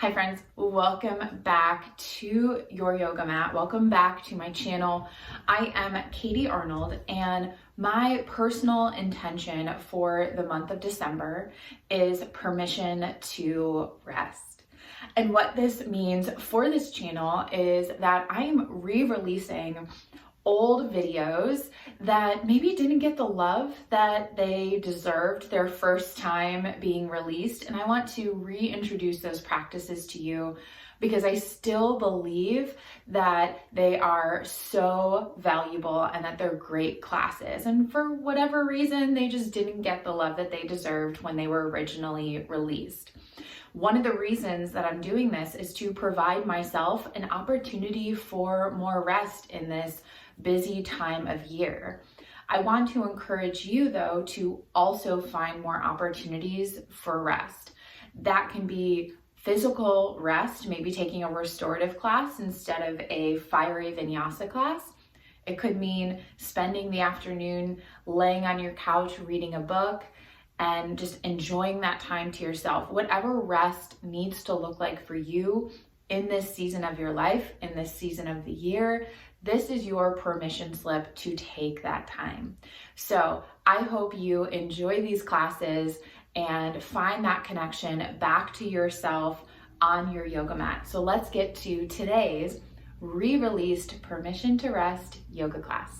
Hi friends, welcome back to your yoga mat. Welcome back to my channel. I am Katie Arnold, and my personal intention for the month of December is permission to rest. And what this means for this channel is that I am re-releasing old videos that maybe didn't get the love that they deserved their first time being released. And I want to reintroduce those practices to you because I still believe that they are so valuable and that they're great classes. And for whatever reason, they just didn't get the love that they deserved when they were originally released. One of the reasons that I'm doing this is to provide myself an opportunity for more rest in this busy time of year. I want to encourage you, though, to also find more opportunities for rest. That can be physical rest, maybe taking a restorative class instead of a fiery vinyasa class. It could mean spending the afternoon laying on your couch reading a book and just enjoying that time to yourself. Whatever rest needs to look like for you in this season of your life, in this season of the year, this is your permission slip to take that time. So I hope you enjoy these classes and find that connection back to yourself on your yoga mat. So let's get to today's re-released Permission to Rest yoga class.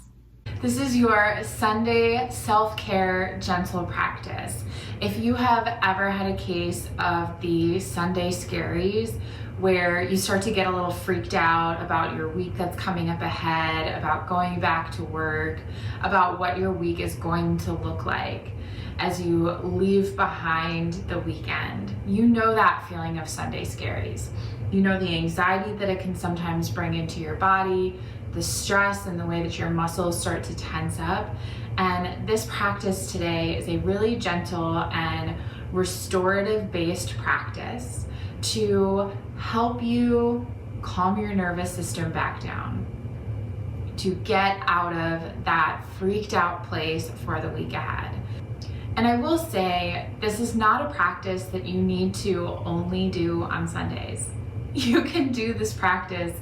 This is your Sunday self-care gentle practice. If you have ever had a case of the Sunday scaries, where you start to get a little freaked out about your week that's coming up ahead, about going back to work, about what your week is going to look like as you leave behind the weekend. You know that feeling of Sunday scaries. You know the anxiety that it can sometimes bring into your body, the stress and the way that your muscles start to tense up. And this practice today is a really gentle and restorative based practice to help you calm your nervous system back down, to get out of that freaked out place for the week ahead. And I will say, this is not a practice that you need to only do on Sundays. You can do this practice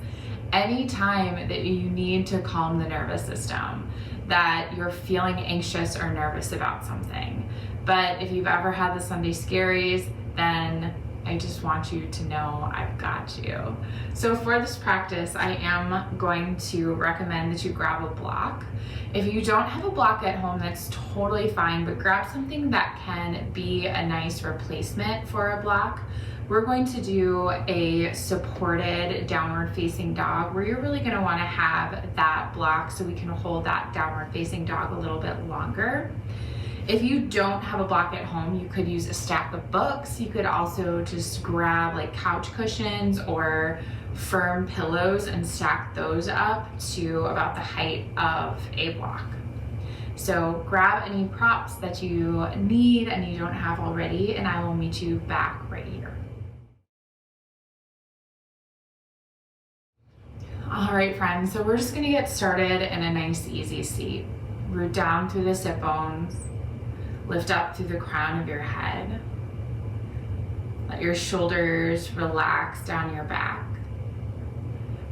anytime that you need to calm the nervous system, that you're feeling anxious or nervous about something. But if you've ever had the Sunday scaries, then I just want you to know I've got you. So for this practice, I am going to recommend that you grab a block. If you don't have a block at home, that's totally fine, but grab something that can be a nice replacement for a block. We're going to do a supported downward facing dog where you're really going to want to have that block so we can hold that downward facing dog a little bit longer. If you don't have a block at home, you could use a stack of books. You could also just grab like couch cushions or firm pillows and stack those up to about the height of a block. So grab any props that you need and you don't have already, and I will meet you back right here. All right, friends, so we're just gonna get started in a nice easy seat. Root down through the sit bones. Lift up through the crown of your head. Let your shoulders relax down your back.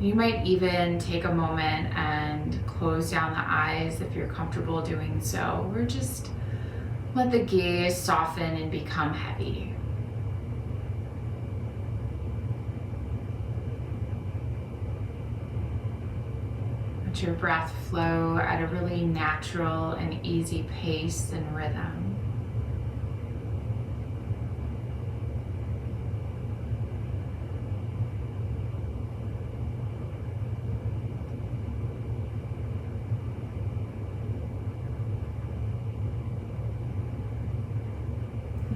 You might even take a moment and close down the eyes if you're comfortable doing so, or just let the gaze soften and become heavy. Let your breath flow at a really natural and easy pace and rhythm.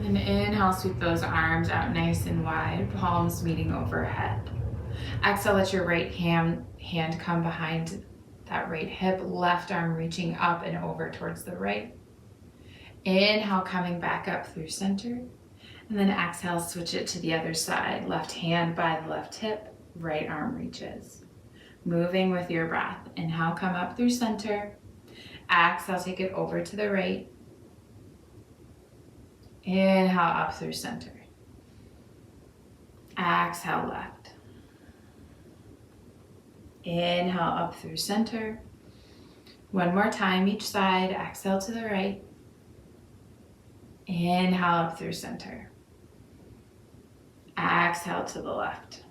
And inhale, sweep those arms out nice and wide, palms meeting overhead. Exhale, let your right hand come behind that right hip, left arm reaching up and over towards the right. Inhale, coming back up through center. And then exhale, switch it to the other side. Left hand by the left hip, right arm reaches. Moving with your breath. Inhale, come up through center. Exhale, take it over to the right. Inhale up through center. Exhale, left. Inhale up through center. One more time each side. Exhale to the right. Inhale up through center. Exhale to the left.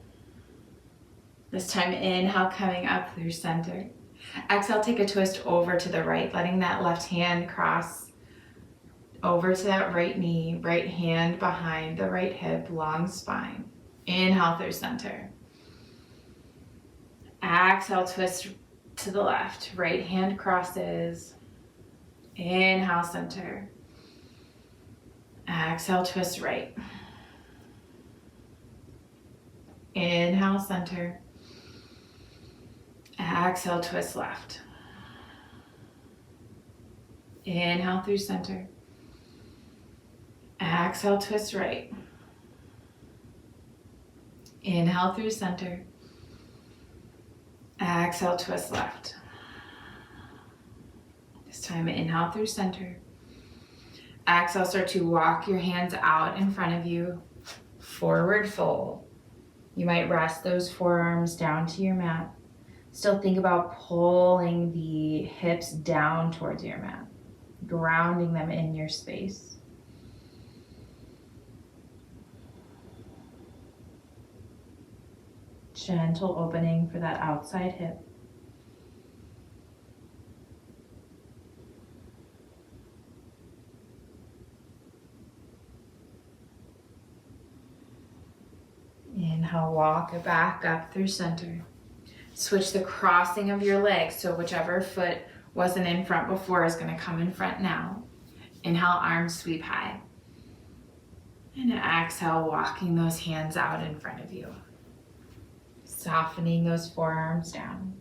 This time, inhale, coming up through center. Exhale, take a twist over to the right, letting that left hand cross over to that right knee, right hand behind the right hip, long spine. Inhale through center. Exhale, twist to the left, right hand crosses. Inhale, center. Exhale, twist right. Inhale, center. Exhale, twist left. Inhale through center. Exhale, twist right. Inhale through center. Exhale, twist left. This time, inhale through center. Exhale, start to walk your hands out in front of you. Forward fold. You might rest those forearms down to your mat. Still think about pulling the hips down towards your mat, grounding them in your space. Gentle opening for that outside hip. Inhale, walk it back up through center. Switch the crossing of your legs, so whichever foot wasn't in front before is going to come in front now. Inhale, arms sweep high. And exhale, walking those hands out in front of you. Softening those forearms down.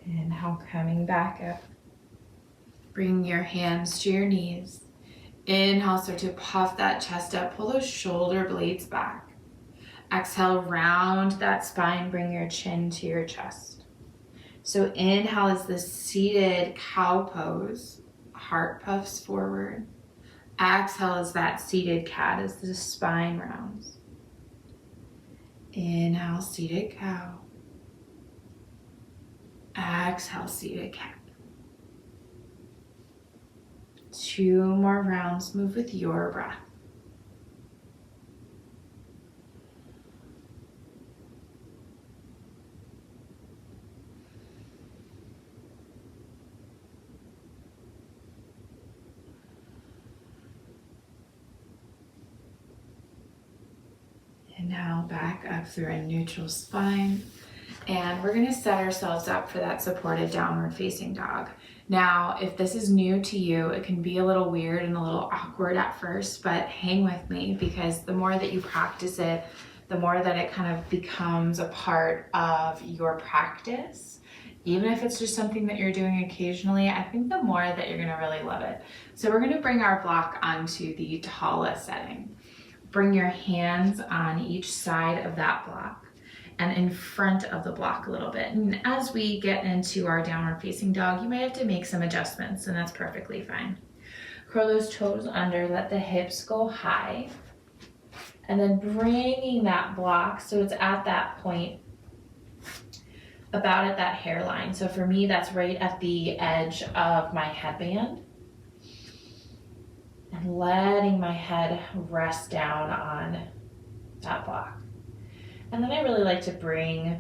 Inhale, coming back up. Bring your hands to your knees. Inhale, start to puff that chest up. Pull those shoulder blades back. Exhale, round that spine. Bring your chin to your chest. So inhale is the seated cow pose. Heart puffs forward. Exhale is that seated cat as the spine rounds. Inhale, seated cow. Exhale, seated cat. 2 more rounds. Move with your breath. And now back up through a neutral spine. And we're going to set ourselves up for that supported downward facing dog. Now, if this is new to you, it can be a little weird and a little awkward at first, but hang with me, because the more that you practice it, the more that it kind of becomes a part of your practice. Even if it's just something that you're doing occasionally, I think the more that you're going to really love it. So we're going to bring our block onto the tallest setting. Bring your hands on each side of that block and in front of the block a little bit. And as we get into our downward facing dog, you might have to make some adjustments, and that's perfectly fine. Curl those toes under, let the hips go high, and then bringing that block so it's at that point, about at that hairline. So for me, that's right at the edge of my headband. And letting my head rest down on that block. And then I really like to bring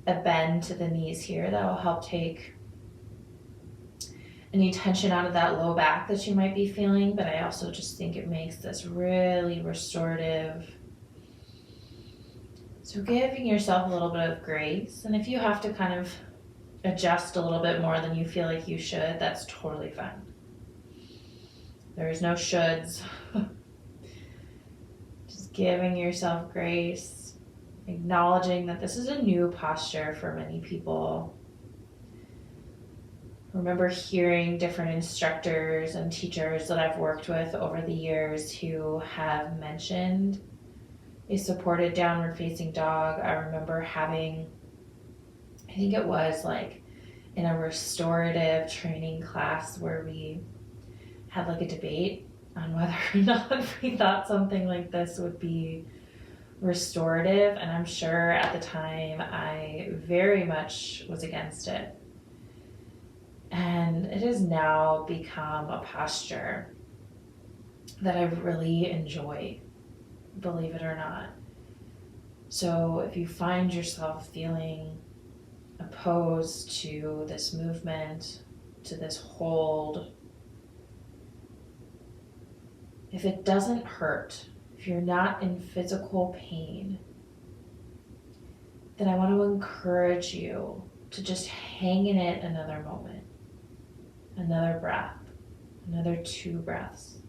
a bend to the knees here. That will help take any tension out of that low back that you might be feeling, but I also just think it makes this really restorative. So giving yourself a little bit of grace, and if you have to kind of adjust a little bit more than you feel like you should, that's totally fine. There's no shoulds. Just giving yourself grace, acknowledging that this is a new posture for many people. remember hearing different instructors and teachers that I've worked with over the years who have mentioned a supported downward facing dog. I remember having, I think it was like in a restorative training class where we had like a debate on whether or not we thought something like this would be restorative. And I'm sure at the time I very much was against it. And it has now become a posture that I really enjoy, believe it or not. So if you find yourself feeling opposed to this movement, to this hold, if it doesn't hurt, if you're not in physical pain, then I want to encourage you to just hang in it another moment, another breath, another 2 breaths.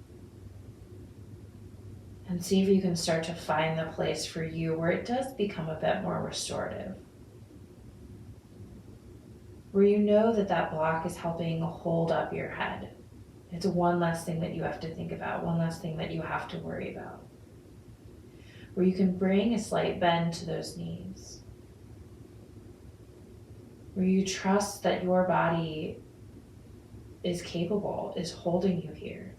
And see if you can start to find the place for you where it does become a bit more restorative. Where you know that that block is helping hold up your head. It's one less thing that you have to think about, one less thing that you have to worry about. Where you can bring a slight bend to those knees. Where you trust that your body is capable, is holding you here.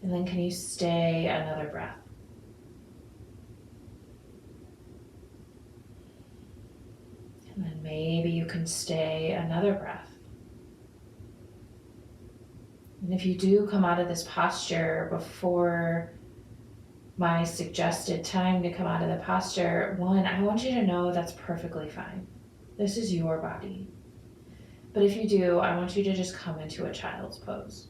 And then can you stay another breath? And then maybe you can stay another breath. And if you do come out of this posture before my suggested time to come out of the posture, one, I want you to know that's perfectly fine. This is your body. But if you do, I want you to just come into a child's pose.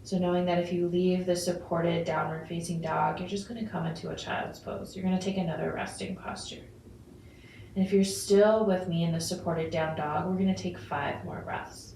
So knowing that if you leave the supported downward facing dog, you're just going to come into a child's pose. You're going to take another resting posture. And if you're still with me in the supported down dog, we're going to take 5 more breaths.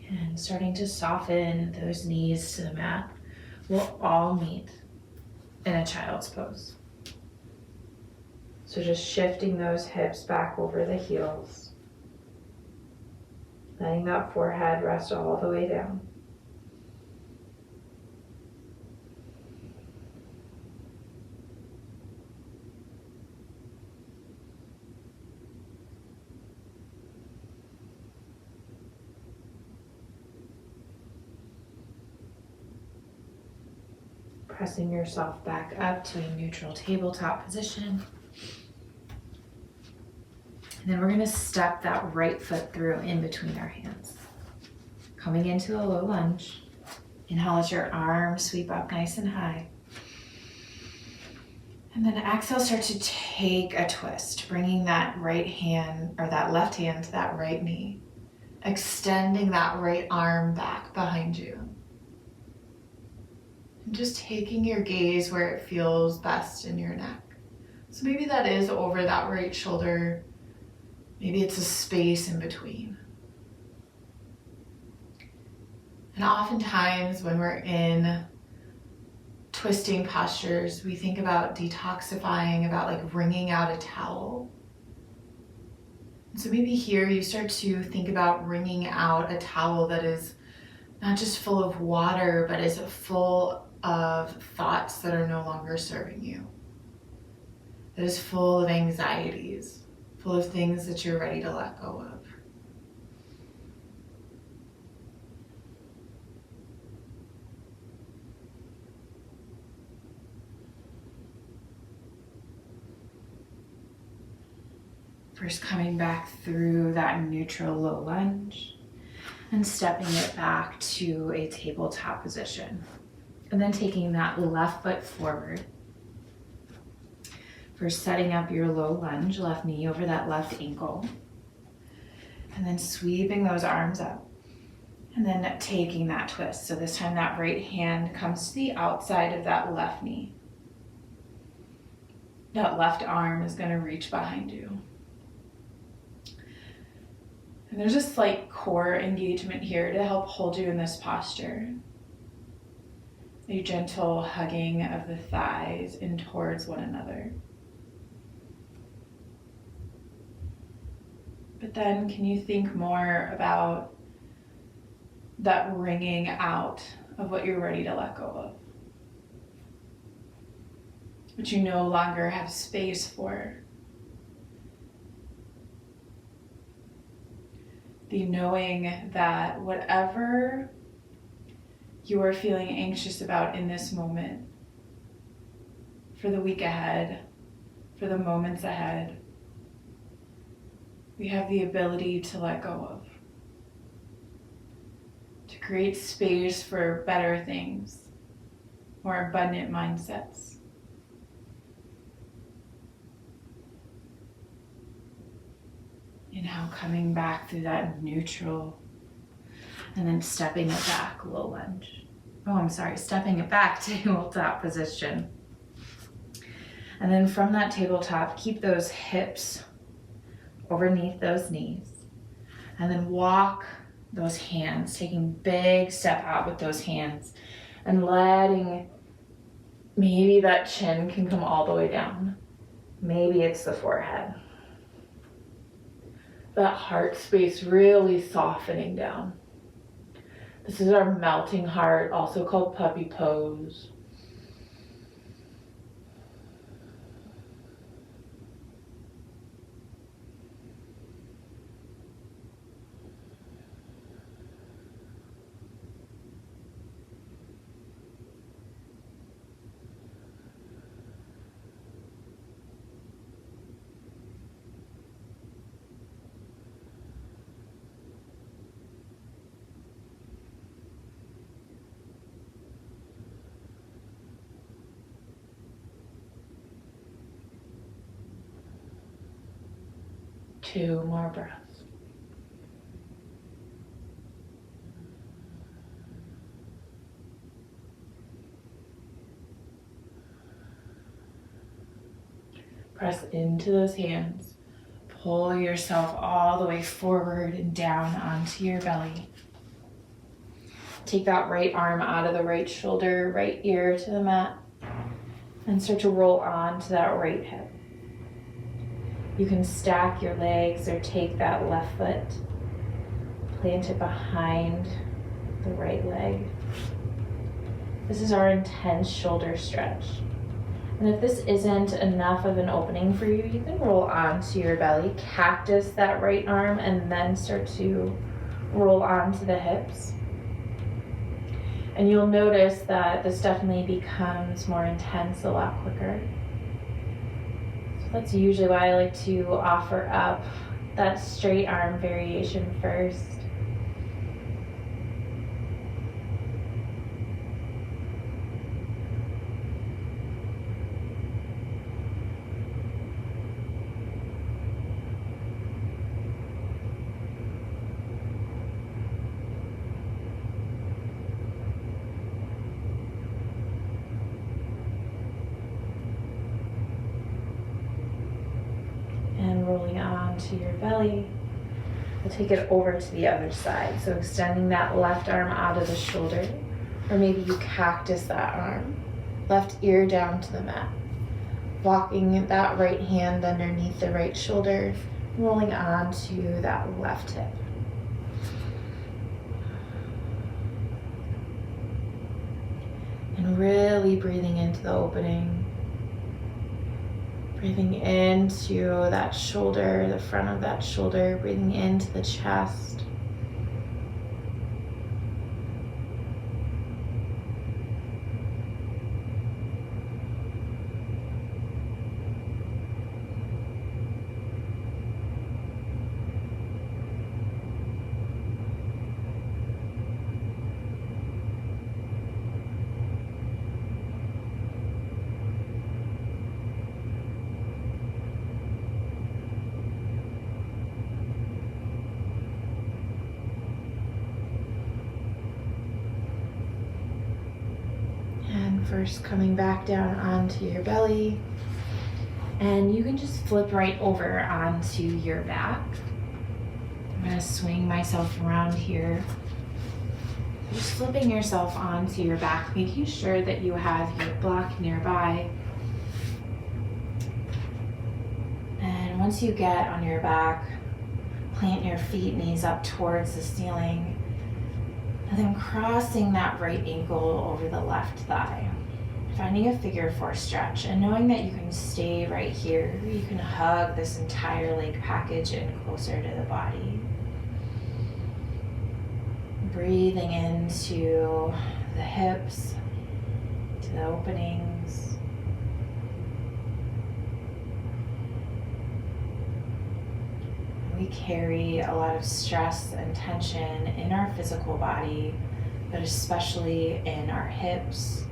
And starting to soften those knees to the mat, we'll all meet in a child's pose. So just shifting those hips back over the heels, letting that forehead rest all the way down. Pressing yourself back up to a neutral tabletop position. And then we're going to step that right foot through in between our hands. Coming into a low lunge. Inhale, let your arms sweep up nice and high. And then exhale, start to take a twist, bringing that right hand or that left hand to that right knee. Extending that right arm back behind you. And just taking your gaze where it feels best in your neck. So maybe that is over that right shoulder. Maybe it's a space in between. And oftentimes when we're in twisting postures, we think about detoxifying, about like wringing out a towel. And so maybe here you start to think about wringing out a towel that is not just full of water, but is full of thoughts that are no longer serving you. That is full of anxieties, full of things that you're ready to let go of. First coming back through that neutral low lunge and stepping it back to a tabletop position. And then taking that left foot forward, for setting up your low lunge, left knee over that left ankle. And then sweeping those arms up. And then taking that twist. So this time that right hand comes to the outside of that left knee. That left arm is going to reach behind you. And there's a slight core engagement here to help hold you in this posture. A gentle hugging of the thighs in towards one another. But then can you think more about that wringing out of what you're ready to let go of? What you no longer have space for. The knowing that whatever you are feeling anxious about in this moment, for the week ahead, for the moments ahead, we have the ability to let go of. To create space for better things, more abundant mindsets. And now coming back through that neutral and then stepping it back, low lunge. Stepping it back to tabletop position. And then from that tabletop, keep those hips underneath those knees. And then walk those hands, taking big step out with those hands and letting, maybe that chin can come all the way down. Maybe it's the forehead. That heart space really softening down. This is our melting heart, also called puppy pose. Two more breaths. Press into those hands. Pull yourself all the way forward and down onto your belly. Take that right arm out of the right shoulder, right ear to the mat, and start to roll on to that right hip. You can stack your legs or take that left foot, plant it behind the right leg. This is our intense shoulder stretch. And if this isn't enough of an opening for you, you can roll onto your belly, cactus that right arm, and then start to roll onto the hips. And you'll notice that this definitely becomes more intense a lot quicker. That's usually why I like to offer up that straight arm variation first. Rolling onto your belly. We'll take it over to the other side. So extending that left arm out of the shoulder, or maybe you cactus that arm. Left ear down to the mat. Walking that right hand underneath the right shoulder, rolling onto that left hip. And really breathing into the opening. Breathing into that shoulder, the front of that shoulder, breathing into the chest. First coming back down onto your belly, and you can just flip right over onto your back. I'm going to swing myself around here. Just flipping yourself onto your back, making sure that you have your block nearby. And once you get on your back, plant your feet, knees up towards the ceiling, and then crossing that right ankle over the left thigh. Finding a figure 4 stretch, and knowing that you can stay right here, you can hug this entire leg package in closer to the body. Breathing into the hips, to the openings. We carry a lot of stress and tension in our physical body, but especially in our hips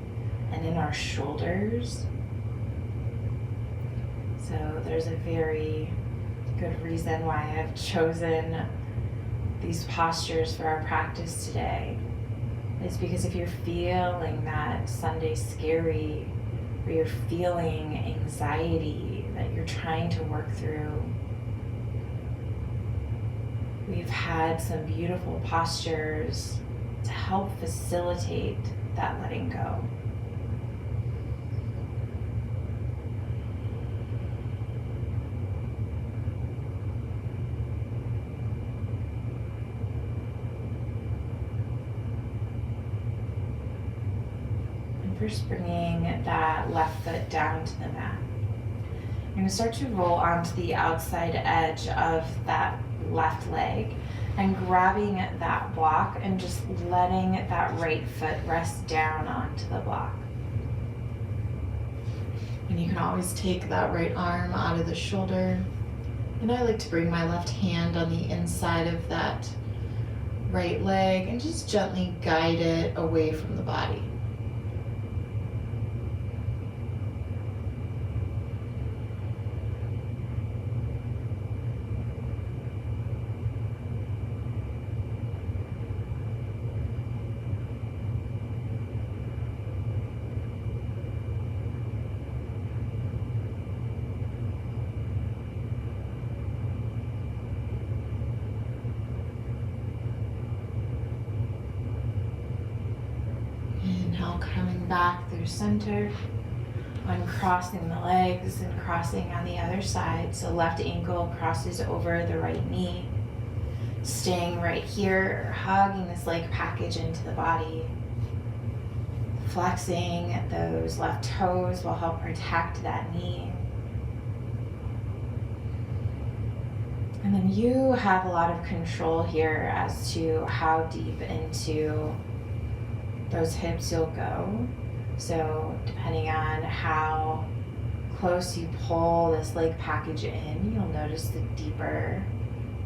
and in our shoulders. So there's a very good reason why I've chosen these postures for our practice today. It's because if you're feeling that Sunday scary, or you're feeling anxiety that you're trying to work through, we've had some beautiful postures to help facilitate that letting go. First bringing that left foot down to the mat. You're going to start to roll onto the outside edge of that left leg and grabbing that block and just letting that right foot rest down onto the block. And you can always take that right arm out of the shoulder. And I like to bring my left hand on the inside of that right leg and just gently guide it away from the body. Coming back through center, uncrossing the legs and crossing on the other side. So left ankle crosses over the right knee. Staying right here, hugging this leg package into the body. Flexing those left toes will help protect that knee. And then you have a lot of control here as to how deep into those hips you'll go. So depending on how close you pull this leg package in, you'll notice the deeper,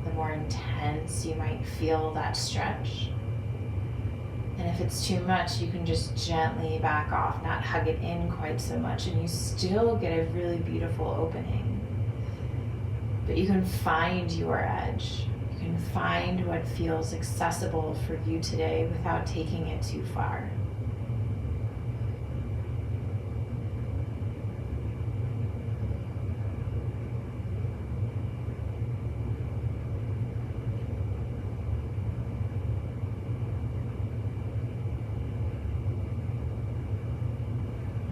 the more intense you might feel that stretch. And if it's too much, you can just gently back off, not hug it in quite so much, and you still get a really beautiful opening. But you can find your edge. You can find what feels accessible for you today without taking it too far.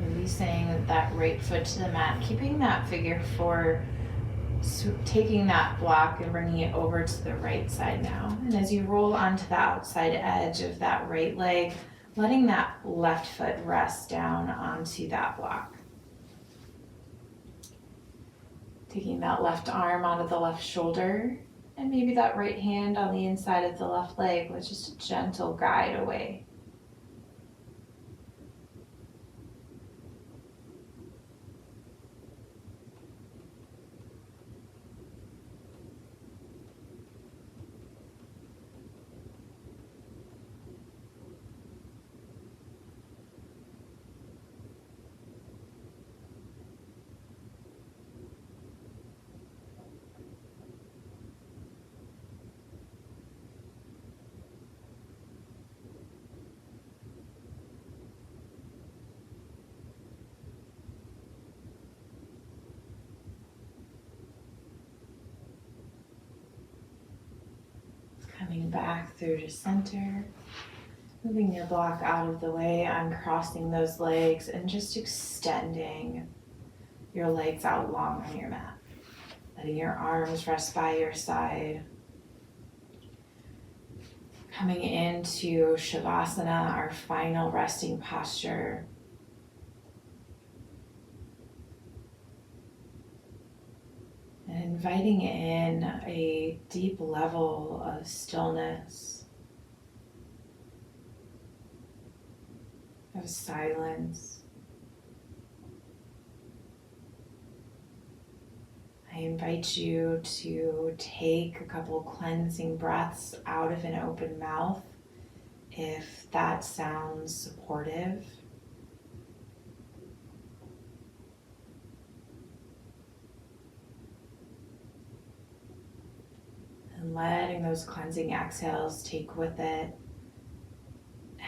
Releasing that right foot to the mat, keeping that figure 4. So taking that block and bringing it over to the right side now. And as you roll onto the outside edge of that right leg, letting that left foot rest down onto that block. Taking that left arm onto the left shoulder, and maybe that right hand on the inside of the left leg with just a gentle guide away. Coming back through to center. Moving your block out of the way, uncrossing those legs and just extending your legs out long on your mat. Letting your arms rest by your side. Coming into Shavasana, our final resting posture. And inviting in a deep level of stillness, of silence. I invite you to take a couple cleansing breaths out of an open mouth if that sounds supportive. And letting those cleansing exhales take with it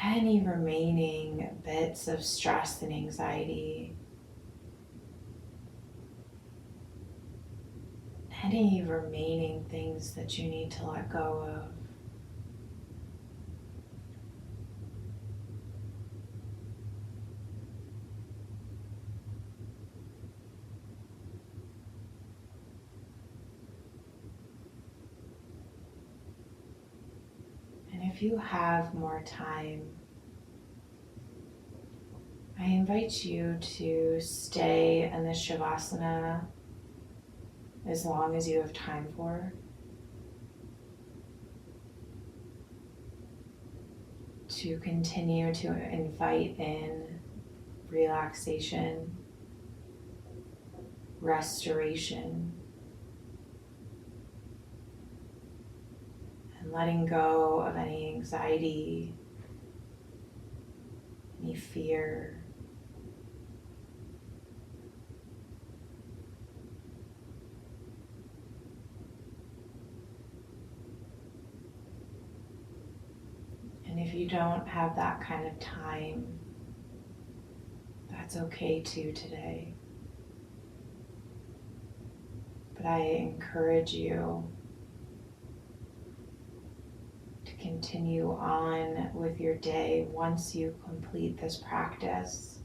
any remaining bits of stress and anxiety, any remaining things that you need to let go of. And if you have more time, I invite you to stay in this Shavasana as long as you have time for. To continue to invite in relaxation, restoration, and letting go of any anxiety, any fear. And if you don't have that kind of time, that's okay too today. But I encourage you to continue on with your day once you complete this practice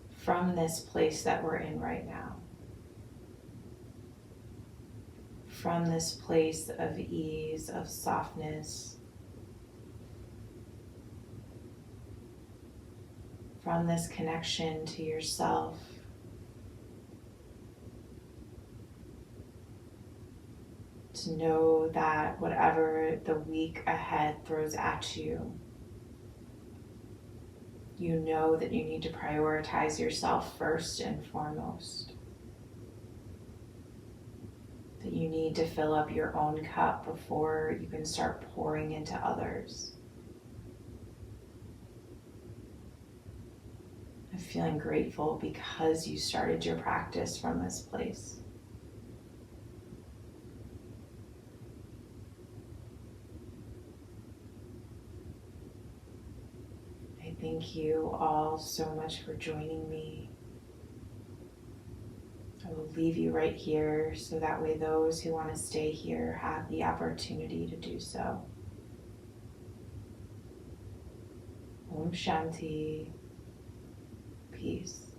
from this place that we're in right now. From this place of ease, of softness, from this connection to yourself, to know that whatever the week ahead throws at you, you know that you need to prioritize yourself first and foremost. That you need to fill up your own cup before you can start pouring into others. I'm feeling grateful because you started your practice from this place. I thank you all so much for joining me. I will leave you right here so that way those who want to stay here have the opportunity to do so. Om Shanti. Peace.